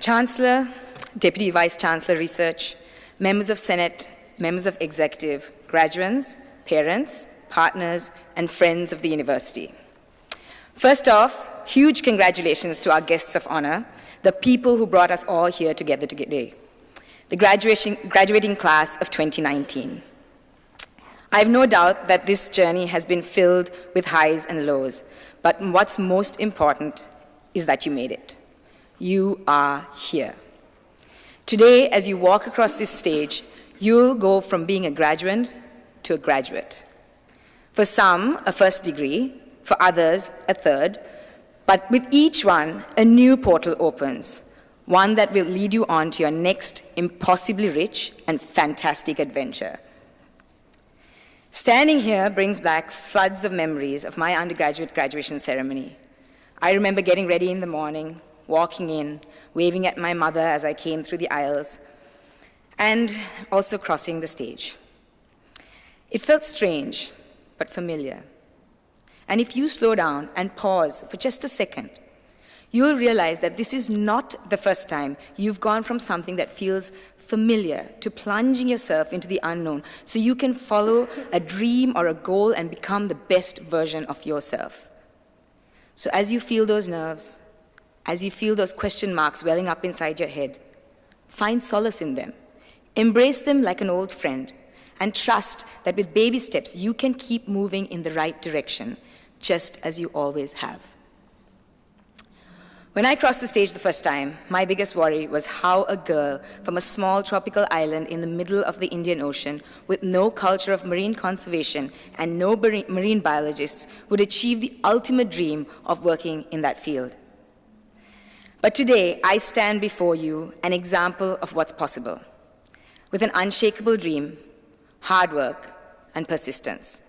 Chancellor, Deputy Vice Chancellor Research, members of Senate, members of Executive, graduates, parents, partners, and friends of the university. First off, huge congratulations to our guests of honor, the people who brought us all here together today, the graduating class of 2019. I have no doubt that this journey has been filled with highs and lows, but what's most important is that you made it. You are here. Today, as you walk across this stage, you'll go from being a graduate to a graduate. For some, a first degree, for others, a third, but with each one, a new portal opens, one that will lead you on to your next impossibly rich and fantastic adventure. Standing here brings back floods of memories of my undergraduate graduation ceremony. I remember getting ready in the morning, walking in, waving at my mother as I came through the aisles, and also crossing the stage. It felt strange, but familiar. And if you slow down and pause for just a second, you'll realize that this is not the first time you've gone from something that feels familiar to plunging yourself into the unknown so you can follow a dream or a goal and become the best version of yourself. So as you feel those nerves, as you feel those question marks welling up inside your head, find solace in them. Embrace them like an old friend, and trust that with baby steps you can keep moving in the right direction, just as you always have. When I crossed the stage the first time, my biggest worry was how a girl from a small tropical island in the middle of the Indian Ocean with no culture of marine conservation and no marine biologists would achieve the ultimate dream of working in that field. But today, I stand before you an example of what's possible, with an unshakable dream, hard work, and persistence.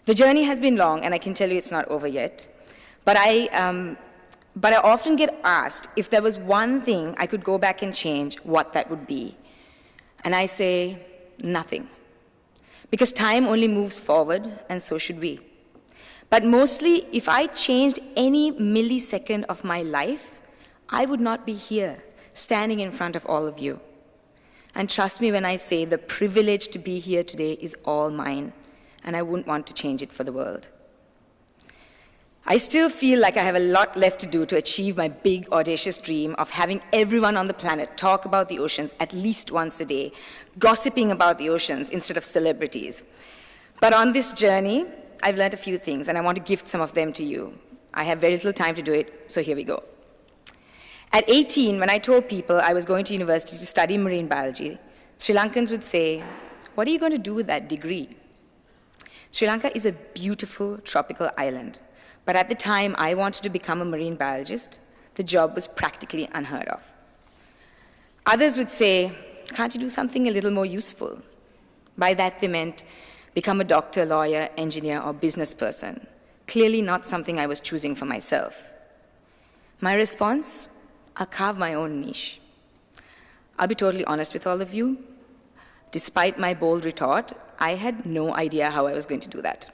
The journey has been long, and I can tell you it's not over yet, but I often get asked if there was one thing I could go back and change, what that would be. And I say, nothing. Because time only moves forward, and so should we. But mostly, if I changed any millisecond of my life, I would not be here, standing in front of all of you. And trust me when I say the privilege to be here today is all mine, and I wouldn't want to change it for the world. I still feel like I have a lot left to do to achieve my big, audacious dream of having everyone on the planet talk about the oceans at least once a day, gossiping about the oceans instead of celebrities. But on this journey, I've learned a few things, and I want to gift some of them to you. I have very little time to do it, so here we go. At 18, when I told people I was going to university to study marine biology, Sri Lankans would say, "What are you going to do with that degree?" Sri Lanka is a beautiful tropical island, but at the time I wanted to become a marine biologist, the job was practically unheard of. Others would say, "Can't you do something a little more useful?" By that they meant become a doctor, lawyer, engineer, or business person. Clearly not something I was choosing for myself. My response? I'll carve my own niche. I'll be totally honest with all of you. Despite my bold retort, I had no idea how I was going to do that.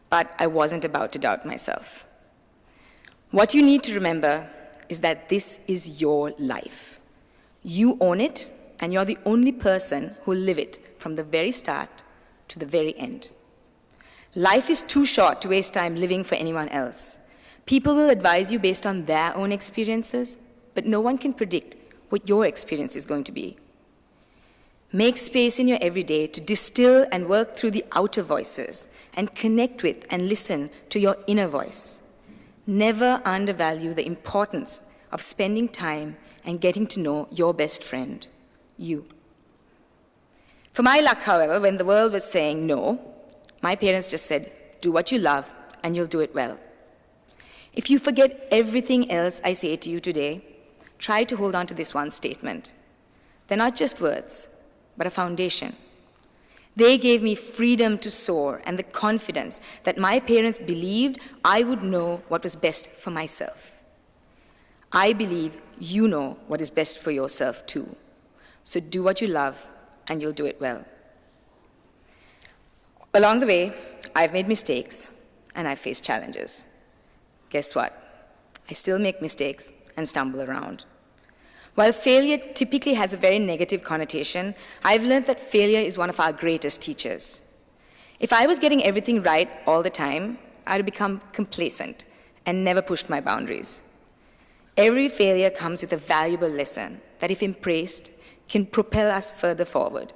But I wasn't about to doubt myself. What you need to remember is that this is your life. You own it, and you're the only person who will live it from the very start to the very end. Life is too short to waste time living for anyone else. People will advise you based on their own experiences, but no one can predict what your experience is going to be. Make space in your everyday to distill and work through the outer voices and connect with and listen to your inner voice. Never undervalue the importance of spending time and getting to know your best friend, you. For my luck, however, when the world was saying no, my parents just said, "Do what you love and you'll do it well." If you forget everything else I say to you today, try to hold on to this one statement. They're not just words, but a foundation. They gave me freedom to soar and the confidence that my parents believed I would know what was best for myself. I believe you know what is best for yourself too. So do what you love and you'll do it well. Along the way, I've made mistakes and I've faced challenges. Guess what? I still make mistakes and stumble around. While failure typically has a very negative connotation, I've learned that failure is one of our greatest teachers. If I was getting everything right all the time, I'd become complacent and never pushed my boundaries. Every failure comes with a valuable lesson that, if embraced, can propel us further forward.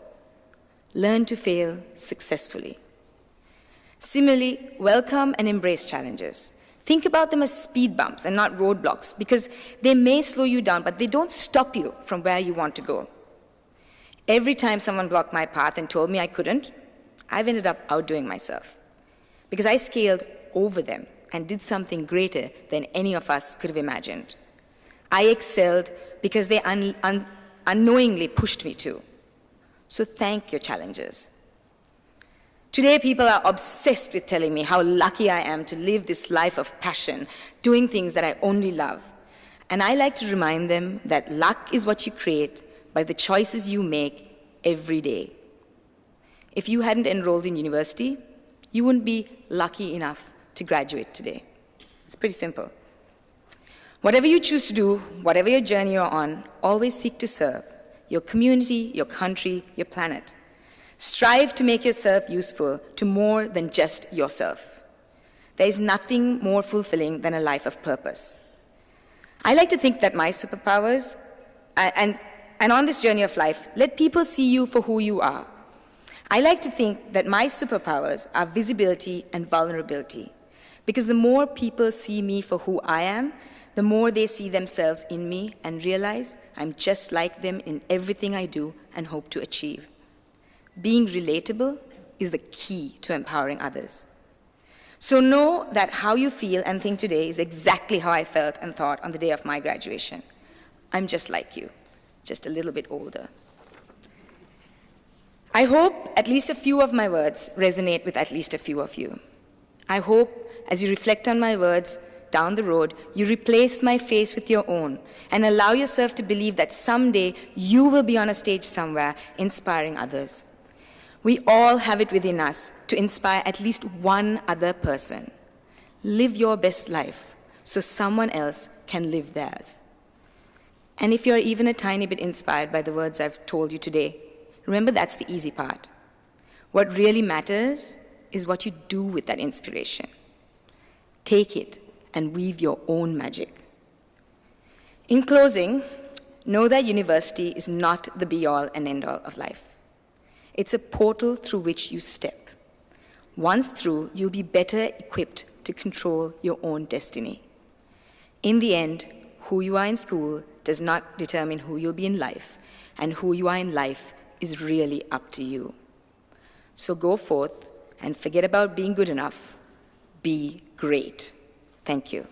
Learn to fail successfully. Similarly, welcome and embrace challenges. Think about them as speed bumps and not roadblocks, because they may slow you down, but they don't stop you from where you want to go. Every time someone blocked my path and told me I couldn't, I've ended up outdoing myself, because I scaled over them and did something greater than any of us could have imagined. I excelled because they unknowingly pushed me to. So thank your challenges. Today, people are obsessed with telling me how lucky I am to live this life of passion, doing things that I only love. And I like to remind them that luck is what you create by the choices you make every day. If you hadn't enrolled in university, you wouldn't be lucky enough to graduate today. It's pretty simple. Whatever you choose to do, whatever your journey you're on, always seek to serve your community, your country, your planet. Strive to make yourself useful to more than just yourself. There is nothing more fulfilling than a life of purpose. I like to think that my superpowers, and on this journey of life, let people see you for who you are. I like to think that my superpowers are visibility and vulnerability, because the more people see me for who I am, the more they see themselves in me and realize I'm just like them in everything I do and hope to achieve. Being relatable is the key to empowering others. So know that how you feel and think today is exactly how I felt and thought on the day of my graduation. I'm just like you, just a little bit older. I hope at least a few of my words resonate with at least a few of you. I hope as you reflect on my words down the road, you replace my face with your own and allow yourself to believe that someday you will be on a stage somewhere inspiring others. We all have it within us to inspire at least one other person. Live your best life so someone else can live theirs. And if you're even a tiny bit inspired by the words I've told you today, remember that's the easy part. What really matters is what you do with that inspiration. Take it and weave your own magic. In closing, know that university is not the be-all and end-all of life. It's a portal through which you step. Once through, you'll be better equipped to control your own destiny. In the end, who you are in school does not determine who you'll be in life, and who you are in life is really up to you. So go forth and forget about being good enough. Be great. Thank you.